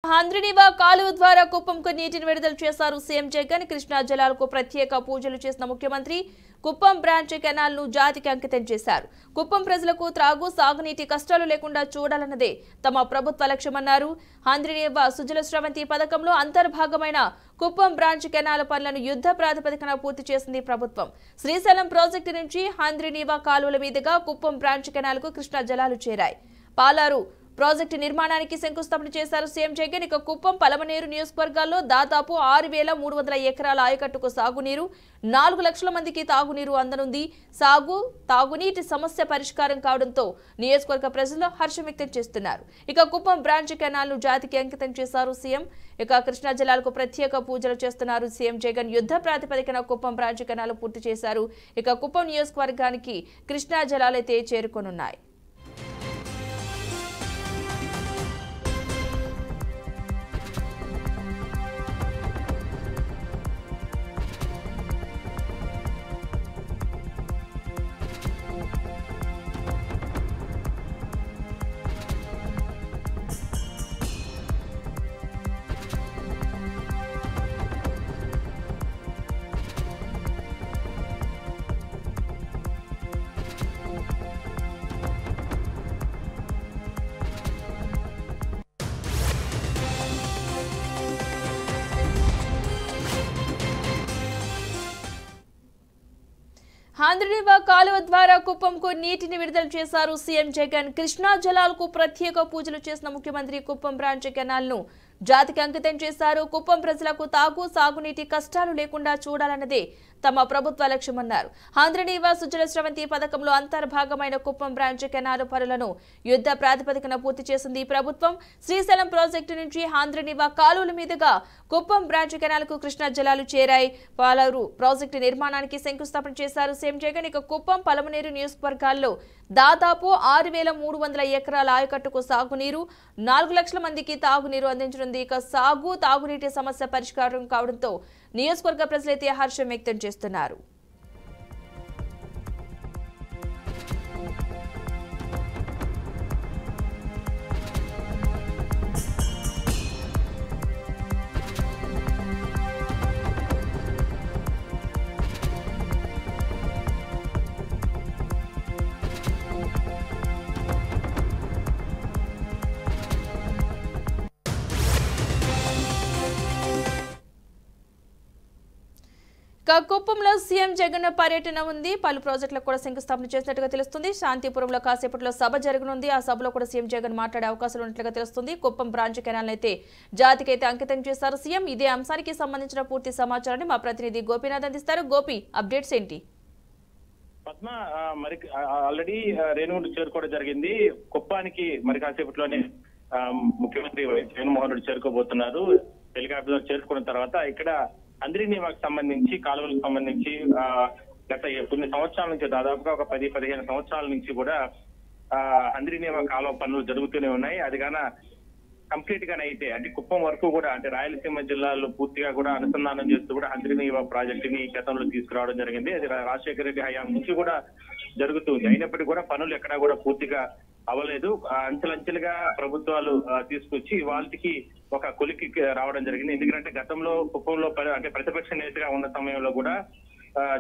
హంద్రినివా కాలువ ద్వారా కుప్పంకు నీటిని విడుదల చేశారు సీఎం జగన్. కృష్ణా జలాలకు ప్రత్యేక పూజలు చేసిన ముఖ్యమంత్రి కుప్పం బ్రాంచ్ కెనాల్ ను జాతికి అంకితం చేశారు. కుప్పం ప్రజలకు త్రాగు సాగునీటి కష్టాలు లేకుండా చూడాలన్నదే తమ ప్రభుత్వ లక్ష్యమన్నారు. హంద్రినివా సుజల స్రవంతి పథకంలో అంతర్భాగమైన కుప్పం బ్రాంచ్ కెనాల్ పనులను యుద్ధ ప్రాతిపదికన పూర్తి చేసింది ప్రభుత్వం. శ్రీశైలం ప్రాజెక్టు నుంచి హంద్రినివా కాలువల మీదుగా కుప్పం బ్రాంచ్ కెనాల్ కు కృష్ణా జలాలు చేరాయి. పాలారు ప్రాజెక్టు నిర్మాణానికి శంకుస్థాపన చేశారు సీఎం జగన్. ఇక కుప్పం పలమనేరు నియోజకవర్గాల్లో దాదాపు 6,300 ఎకరాల ఆయకట్టుకు సాగునీరు, 4 లక్షల మందికి తాగునీరు అందనుంది. తాగునీటి సమస్య పరిష్కారం కావడంతో నియోజకవర్గ ప్రజలు హర్షం వ్యక్తం చేస్తున్నారు. ఇక కుప్పం బ్రాంచ్ కెనాల్ ను జాతికి అంకితం చేశారు సీఎం. ఇక కృష్ణా జలాలకు ప్రత్యేక పూజలు చేస్తున్నారు సీఎం జగన్. యుద్ధ ప్రాతిపదికన కుప్పం బ్రాంచ్ కెనాల్ పూర్తి చేశారు. ఇక కుప్పం నియోజకవర్గానికి కృష్ణా జలాలైతే చేరుకోనున్నాయి. హంద్రినివా కాలువ ద్వారా కుప్పంకు నీటిని విడుదల చేశారు సీఎం జగన్. కృష్ణా జలాలకు ప్రత్యేక పూజలు చేసిన ముఖ్యమంత్రి కుప్పం బ్రాంచ్ కెనాల్ ను జాతికి అంకితం చేశారు. కుప్పం ప్రజలకు సాగునీటి కష్టాలు లేకుండా చూడాలన్నదే తమ ప్రభుత్వ లక్ష్యమన్నారు. హంద్రినివా సుజల స్రవంతి పథకంలో అంతర్భాగమైన కుప్పం బ్రాంచ్ కెనాల్ పనులను యుద్ధ ప్రాతిపదికన పూర్తి చేసింది ప్రభుత్వం. శ్రీశైలం ప్రాజెక్టు నుంచి హంద్రినివా కాలువల మీదుగా కుప్పం బ్రాంచ్ కెనాల్ కు కృష్ణా జలాలు చేరాయి. పాలారు ప్రాజెక్టు నిర్మాణానికి శంకుస్థాపన చేశారు సీఎం జగన్. ఇక కుప్పం పలమనేరు నియోజకవర్గాల్లో దాదాపు 6,300 ఎకరాల ఆయకట్టుకు సాగునీరు, 4 లక్షల మందికి తాగునీరు అందించనుంది. ఇక తాగునీటి సమస్య పరిష్కారం కావడంతో నియోజకవర్గ ప్రజలైతే హర్షం వ్యక్తం చేస్తున్నారు. కుప్పంలో సీఎం జగన్ పర్యటన ఉంది. పలు ప్రాజెక్టులకు కూడా శంకుస్థాపన చేసినట్టుగా తెలుస్తుంది. శాంతిపురంలో కాసేపట్లో సభ జరగనుంది. ఆ సభలో కూడా సీఎం జగన్ మాట్లాడే అవకాశాలు ఉన్నట్లుగా తెలుస్తుంది. కుప్పం బ్రాంచ్ కెనాల్ అయితే జాతికైతే అంకితం చేశారు సీఎం. ఇదే అంశానికి సంబంధించిన పూర్తి సమాచారాన్ని మా ప్రతినిధి గోపీనాథ్ అందిస్తారు. గోపి, అప్డేట్స్ ఏంటి? పద్మ, మరి ఆల్రెడీ రేణుగుంట చేరుకోవడం జరిగింది. కుప్పానికి మరి కాసేపట్లోనే ముఖ్యమంత్రి జగన్మోహన్ రెడ్డి చేరుకోబోతున్నారు. హెలికాప్టర్ చేరుకున్న తర్వాత ఇక్కడ హంద్రినివాకు సంబంధించి కాలువలకు సంబంధించి గత కొన్ని సంవత్సరాల నుంచి దాదాపుగా ఒక 10-15 సంవత్సరాల నుంచి కూడా హంద్రినివా కాలువ పనులు జరుగుతూనే ఉన్నాయి. అది గాన కంప్లీట్ గానే అయితే అంటే కుప్పం వరకు కూడా అంటే రాయలసీమ జిల్లాలో పూర్తిగా కూడా అనుసంధానం చేస్తూ కూడా హంద్రినివా ప్రాజెక్టుని గతంలో తీసుకురావడం జరిగింది. అది రాజశేఖర రెడ్డి హయాం నుంచి కూడా జరుగుతుంది. అయినప్పటికీ కూడా పనులు ఎక్కడా కూడా పూర్తిగా అవ్వలేదు. అంచెలంచెలుగా ప్రభుత్వాలు తీసుకొచ్చి వాళ్ళకి ఒక కొలికి రావడం జరిగింది. ఎందుకంటే గతంలో కుప్పంలో అంటే ప్రతిపక్ష నేతగా ఉన్న సమయంలో కూడా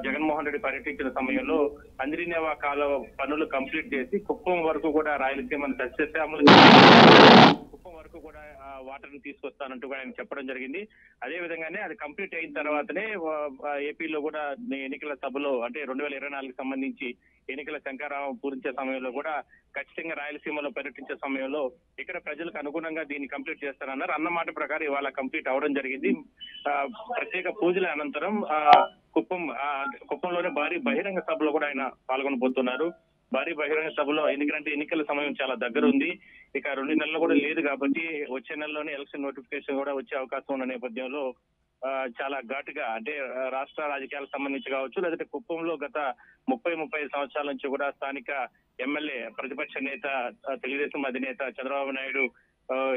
జగన్మోహన్ రెడ్డి పర్యటించిన సమయంలో హంద్రినివా కాలువ పనులు కంప్లీట్ చేసి కుప్పం వరకు కూడా రాయలసీమను సస్యశ్యామలు కుప్పం వరకు కూడా వాటర్ ని తీసుకొస్తానంటూ కూడా ఆయన చెప్పడం జరిగింది. అదే విధంగానే అది కంప్లీట్ అయిన తర్వాతనే ఏపీలో కూడా ఎన్నికల సభలో అంటే 2024 సంబంధించి ఎన్నికల శంకారావం పూరించే సమయంలో కూడా ఖచ్చితంగా రాయలసీమలో పర్యటించే సమయంలో ఇక్కడ ప్రజలకు అనుగుణంగా దీన్ని కంప్లీట్ చేస్తారన్నారు. అన్నమాట ప్రకారం ఇవాళ కంప్లీట్ అవడం జరిగింది. ప్రత్యేక పూజల అనంతరం కుప్పంలోనే భారీ బహిరంగ సభలో కూడా ఆయన పాల్గొనబోతున్నారు. భారీ బహిరంగ సభలో ఎందుకంటే ఎన్నికల సమయం చాలా దగ్గర ఉంది. ఇక 2 నెలలు కూడా లేదు కాబట్టి వచ్చే నెలలోనే ఎలక్షన్ నోటిఫికేషన్ కూడా వచ్చే అవకాశం ఉన్న నేపథ్యంలో చాలా ఘాటుగా అంటే రాష్ట్ర రాజకీయాలకు సంబంధించి కావచ్చు, లేదంటే కుప్పంలో గత 30-35 సంవత్సరాల నుంచి కూడా స్థానిక ఎమ్మెల్యే ప్రతిపక్ష నేత తెలుగుదేశం అధినేత చంద్రబాబు నాయుడు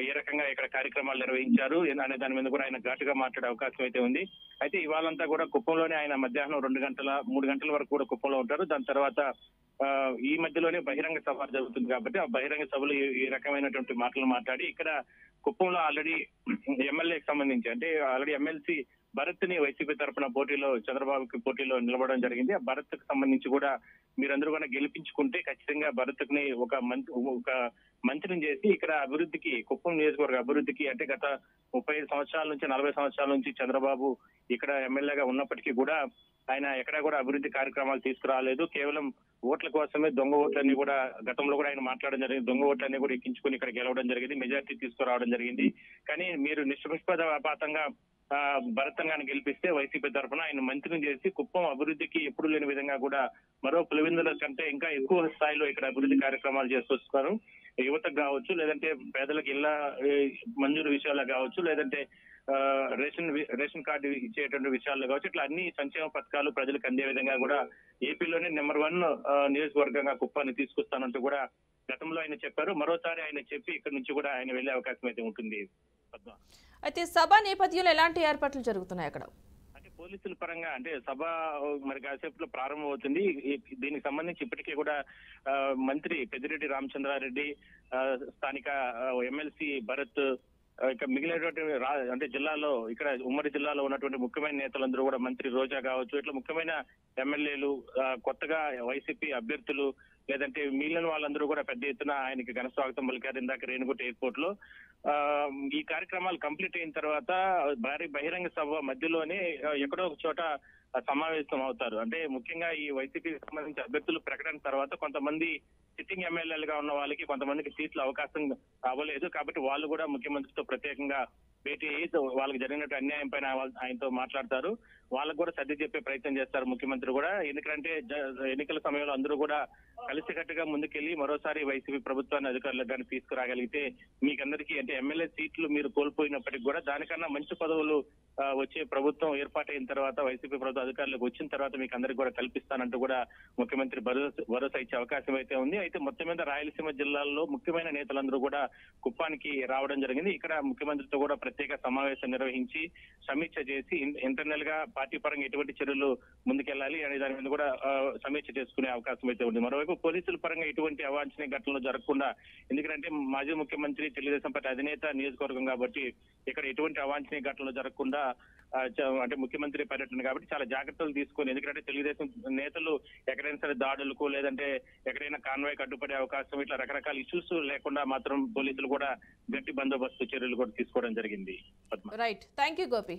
ఏ రకంగా ఇక్కడ కార్యక్రమాలు నిర్వహించారు అనే దాని మీద కూడా ఆయన ఘాటుగా మాట్లాడే అవకాశం అయితే ఉంది. అయితే ఇవాళంతా కూడా కుప్పంలోనే ఆయన మధ్యాహ్నం 2-3 గంటల వరకు కూడా కుప్పంలో ఉంటారు. దాని తర్వాత ఈ మధ్యలోనే బహిరంగ సభ జరుగుతుంది కాబట్టి ఆ బహిరంగ సభలో ఈ రకమైనటువంటి మాటలు మాట్లాడి ఇక్కడ కుప్పంలో ఆల్రెడీ ఎమ్మెల్యేకి సంబంధించి అంటే ఆల్రెడీ ఎమ్మెల్సీ భరత్ ని వైసీపీ తరఫున పోటీలో చంద్రబాబుకి పోటీలో నిలబడడం జరిగింది. ఆ భరత్ కి సంబంధించి కూడా మీరందరూ కూడా గెలిపించుకుంటే ఖచ్చితంగా భరత్ ని ఒక మంత్రిని చేసి ఇక్కడ అభివృద్ధికి, కుప్పం నియోజకవర్గ అభివృద్ధికి అంటే గత 35 సంవత్సరాల నుంచి 40 సంవత్సరాల నుంచి చంద్రబాబు ఇక్కడ ఎమ్మెల్యేగా ఉన్నప్పటికీ కూడా ఆయన ఎక్కడా కూడా అభివృద్ధి కార్యక్రమాలు తీసుకురాలేదు. కేవలం ఓట్ల కోసమే దొంగ ఓట్లన్నీ కూడా గతంలో కూడా ఆయన మాట్లాడడం జరిగింది. దొంగ ఓట్లన్నీ కూడా ఎక్కించుకుని ఇక్కడ గెలవడం జరిగింది, మెజార్టీ తీసుకురావడం జరిగింది. కానీ మీరు నిష్పక్షపాతంగా భరతంగాన్ని గెలిపిస్తే వైసీపీ తరఫున ఆయన మంత్రిని చేసి కుప్పం అభివృద్ధికి ఎప్పుడు లేని విధంగా కూడా మరో పులివెందుల కంటే ఇంకా ఎక్కువ స్థాయిలో ఇక్కడ అభివృద్ధి కార్యక్రమాలు చేస్తూ యువతకు కావచ్చు, లేదంటే పేదలకు ఇళ్ల మంజూరు విషయాల్లో కావచ్చు, లేదంటే రేషన్ కార్డు ఇచ్చేటువంటి విషయాల్లో కావచ్చు, ఇట్లా అన్ని సంక్షేమ పథకాలు ప్రజలకు అందే విధంగా కూడా ఏపీలోనే నెంబర్ 1 నియోజకవర్గంగా కుప్పాన్ని తీసుకొస్తానంటూ కూడా గతంలో ఆయన చెప్పారు. మరోసారి ఆయన చెప్పి ఇక్కడ నుంచి కూడా ఆయన వెళ్లే అవకాశం అయితే ఉంటుంది. అయితే సభ నేపథ్యంలో ఎలాంటి ఏర్పాట్లు జరుగుతున్నాయి అక్కడ? అంటే పోలీసుల పరంగా అంటే సభ మరి కాసేపులో ప్రారంభం అవుతుంది. దీనికి సంబంధించి ఇప్పటికే కూడా మంత్రి పెద్దిరెడ్డి రామచంద్రారెడ్డి, స్థానిక ఎమ్మెల్సీ భరత్, ఇక మిగిలినటువంటి అంటే జిల్లాలో ఇక్కడ ఉమ్మడి జిల్లాలో ఉన్నటువంటి ముఖ్యమైన నేతలందరూ కూడా మంత్రి రోజా కావచ్చు, ఇట్లా ముఖ్యమైన ఎమ్మెల్యేలు, కొత్తగా వైసీపీ అభ్యర్థులు, లేదంటే మిగిలిన వాళ్ళందరూ కూడా పెద్ద ఎత్తున ఆయనకి ఘన స్వాగతం పలికారు ఇందాక రేణుగుంట ఎయిర్పోర్ట్ లో. ఈ కార్యక్రమాలు కంప్లీట్ అయిన తర్వాత భారీ బహిరంగ సభ మధ్యలోనే ఎక్కడో ఒక చోట సమావేశం అవుతారు. అంటే ముఖ్యంగా ఈ వైసీపీకి సంబంధించి అభ్యర్థులు ప్రకటన తర్వాత కొంతమంది సిట్టింగ్ ఎమ్మెల్యేలుగా ఉన్న వాళ్ళకి కొంతమందికి సీట్లు అవకాశం అవ్వలేదు. కాబట్టి వాళ్ళు కూడా ముఖ్యమంత్రితో ప్రత్యేకంగా భేటీ అయ్యి వాళ్ళకి జరిగినట్టు అన్యాయం పైన ఆయనతో మాట్లాడతారు. వాళ్ళకు కూడా సర్ది చెప్పే ప్రయత్నం చేస్తారు ముఖ్యమంత్రి కూడా. ఎందుకంటే ఎన్నికల సమయంలో అందరూ కూడా కలిసికట్టుగా ముందుకెళ్లి మరోసారి వైసీపీ ప్రభుత్వాన్ని అధికారులకు కానీ తీసుకురాగలిగితే మీకందరికీ అంటే ఎమ్మెల్యే సీట్లు మీరు కోల్పోయినప్పటికీ కూడా దానికన్నా మంచి పదవులు వచ్చే ప్రభుత్వం ఏర్పాటైన తర్వాత, వైసీపీ ప్రభుత్వం అధికారులకు వచ్చిన తర్వాత మీకు అందరికి కూడా కల్పిస్తానంటూ కూడా ముఖ్యమంత్రి భరోసా ఇచ్చే అవకాశం అయితే ఉంది. అయితే మొత్తం మీద రాయలసీమ జిల్లాల్లో ముఖ్యమైన నేతలందరూ కూడా కుప్పానికి రావడం జరిగింది. ఇక్కడ ముఖ్యమంత్రితో కూడా ప్రత్యేక సమావేశం నిర్వహించి సమీక్ష చేసి ఇంటర్నల్ గా పార్టీ పరంగా ఎటువంటి చర్యలు ముందుకెళ్లాలి అనే దాని మీద కూడా సమీక్ష చేసుకునే అవకాశం అయితే ఉంది. మరోవైపు పోలీసుల పరంగా ఎటువంటి అవాంఛనీయ ఘటనలు జరగకుండా, ఎందుకంటే మాజీ ముఖ్యమంత్రి తెలుగుదేశం పార్టీ అధినేత నియోజకవర్గం కాబట్టి ఇక్కడ ఎటువంటి అవాంఛనీయ ఘటనలు జరగకుండా అంటే ముఖ్యమంత్రి పర్యటన కాబట్టి చాలా జాగ్రత్తలు తీసుకొని, ఎందుకంటే తెలుగుదేశం నేతలు ఎక్కడైనా సరే దాడులకు లేదంటే ఎక్కడైనా కాన్వాయ్కి అడ్డుపడే అవకాశం ఇట్లా రకరకాల ఇష్యూస్ లేకుండా మాత్రం పోలీసులు కూడా గట్టి బందోబస్తు చర్యలు కూడా తీసుకోవడం జరిగింది. Right, thank you Gopi.